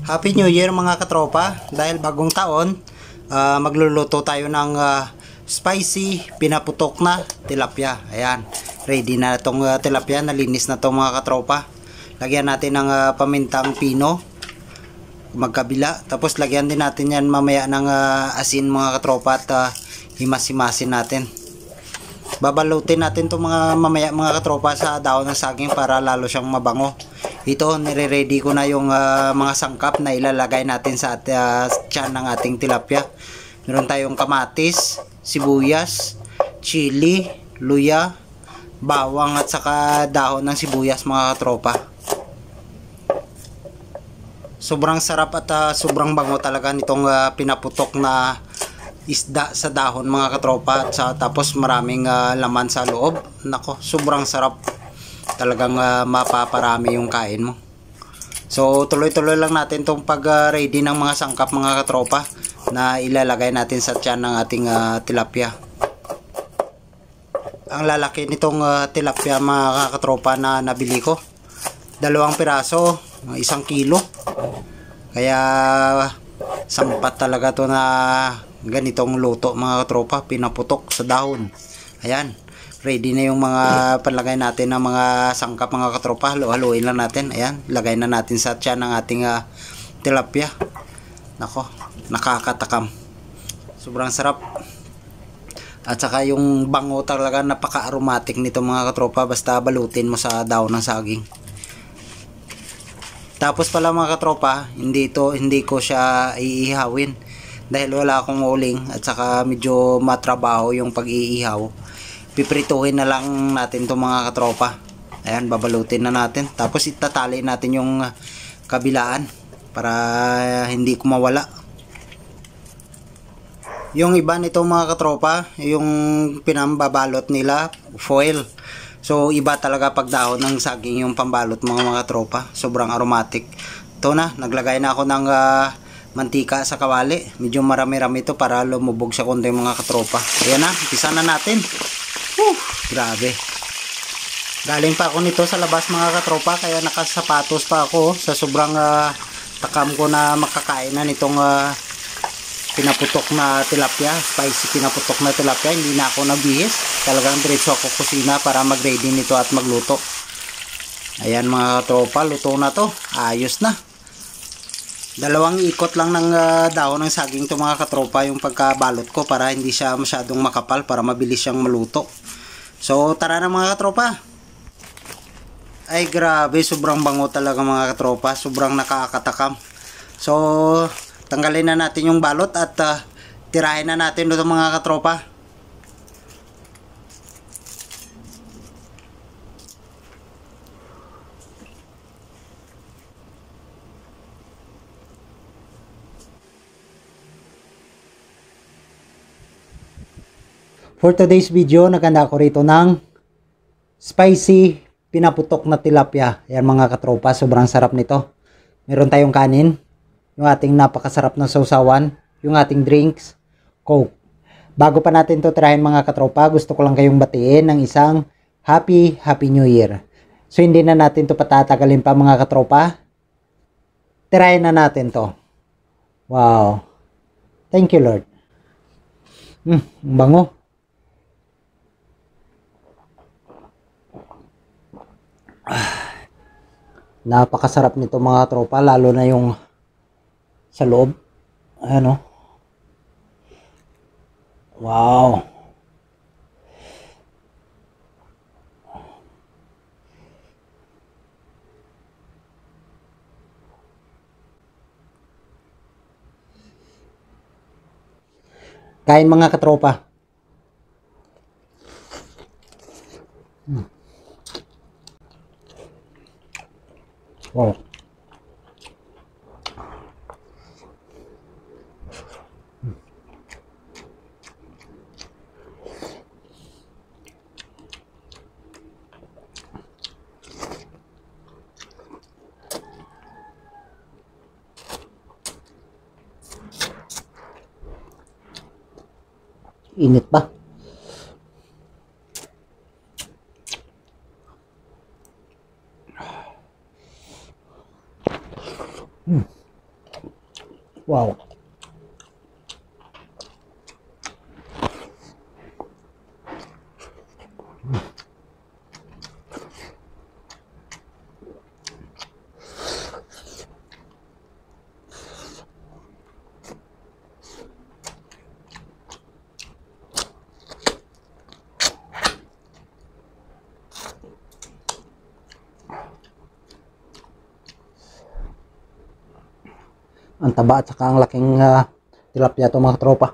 Happy New Year mga katropa. Dahil bagong taon, magluluto tayo ng spicy pinaputok na tilapia. Ayan, ready na itong tilapia. Nalinis na itong mga katropa. Lagyan natin ng pamintang pino magkabila. Tapos lagyan din natin yan mamaya ng asin mga katropa at himas-himasin natin. Babalutin natin itong mamaya mga katropa sa dahon ng saging para lalo siyang mabango. Ito, nire-ready ko na yung mga sangkap na ilalagay natin sa tiyan ng ating tilapia. Meron tayong kamatis, sibuyas, chili, luya, bawang at saka dahon ng sibuyas mga katropa. Sobrang sarap at sobrang bango talaga nitong pinaputok na isda sa dahon mga katropa. Tapos maraming laman sa loob. Nako, sobrang sarap. Talagang mapaparami yung kain mo. So tuloy-tuloy lang natin tong pag-ready ng mga sangkap mga katropa na ilalagay natin sa tiyan ng ating tilapia. Ang lalaki nitong tilapia mga katropa na nabili ko. 2 piraso, 1 kilo. Kaya sampat talaga to na ganitong luto mga katropa, pinaputok sa dahon. Ayan. Ready na yung mga panlagay natin ng mga sangkap mga katropa. Halo-haloin lang natin. Ayan, lagay na natin sa tiyan ng ating tilapia. Nako, nakakatakam. Sobrang sarap. At saka yung bango talaga, napaka-aromatic nito mga katropa. Basta balutin mo sa dahon ng saging. Tapos pala mga katropa, hindi ko siya iihawin. Dahil wala akong uling at saka medyo matrabaho yung pag-iihaw. Piprituhin na lang natin itong mga katropa. Ayan, babalutin na natin. Tapos itatali natin yung kabilaan para hindi kumawala. Yung iba nito mga katropa, yung pinambabalot nila, foil. So iba talaga pag dahon ng saging yung pambalot mga katropa. Sobrang aromatic. Ito na, naglagay na ako ng mantika sa kawali. Medyo marami-rami ito para lumubog sa konti mga katropa. Ayan na, umpisa na natin. Grabe. Galing pa ako nito sa labas mga katropa, kaya nakasapatos pa ako sa sobrang takam ko na makakain na nitong pinaputok na tilapia, spicy pinaputok na tilapia. Hindi na ako nabihis. Talagang diretso ako kusina para mag-ready nito at magluto. Ayan mga katropa, luto na to. Ayos na. 2 ikot lang ng dahon ng saging to mga katropa yung pagkabalot ko para hindi siya masyadong makapal, para mabilis siyang maluto. So tara na mga katropa. Ay grabe, sobrang bango talaga mga katropa. Sobrang nakakatakam. So tanggalin na natin yung balot at tirahin na natin ito mga katropa. For today's video, naganda ako rito ng spicy pinaputok na tilapia. Yan mga katropa, sobrang sarap nito. Meron tayong kanin, yung ating napakasarap na sausawan, yung ating drinks, Coke. Bago pa natin to tirahin mga katropa, gusto ko lang kayong batiin ng isang Happy New Year. So hindi na natin to patatagalin pa mga katropa. Tirahin na natin to. Wow. Thank you Lord. Bango. Napakasarap nito mga tropa, lalo na yung sa loob. Ayan o. Wow. Kain mga katropa. Wow. Init pa. Wow. Ang taba at saka ang laking tilapia to mga tropa.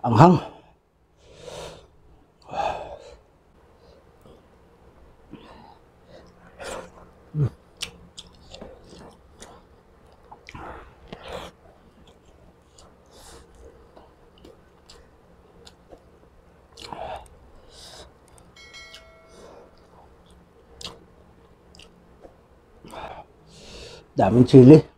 Anghang. Daming chili.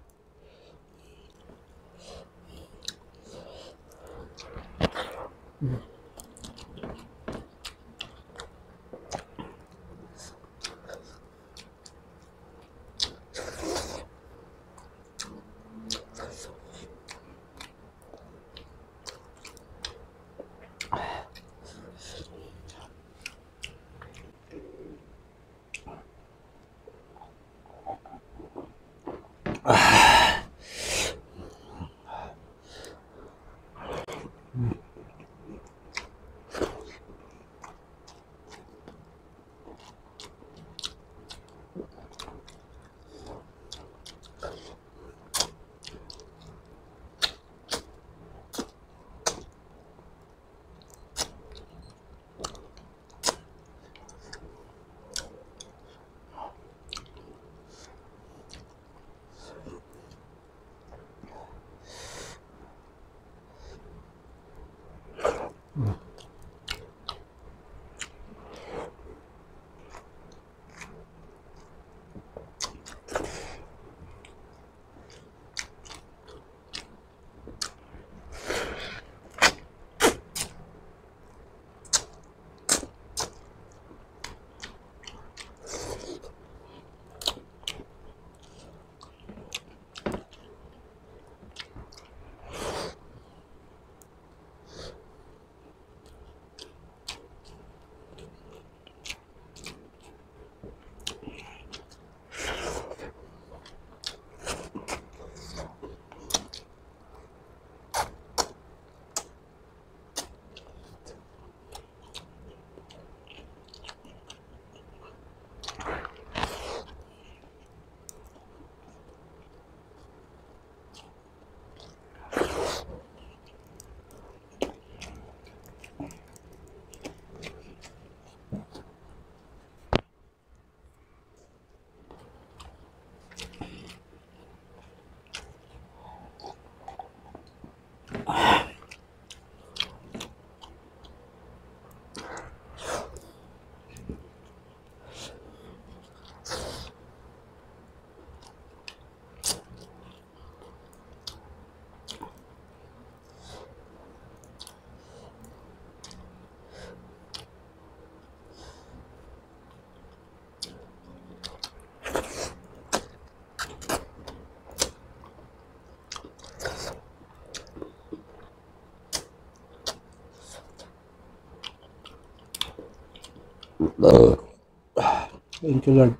Thank you, Lord.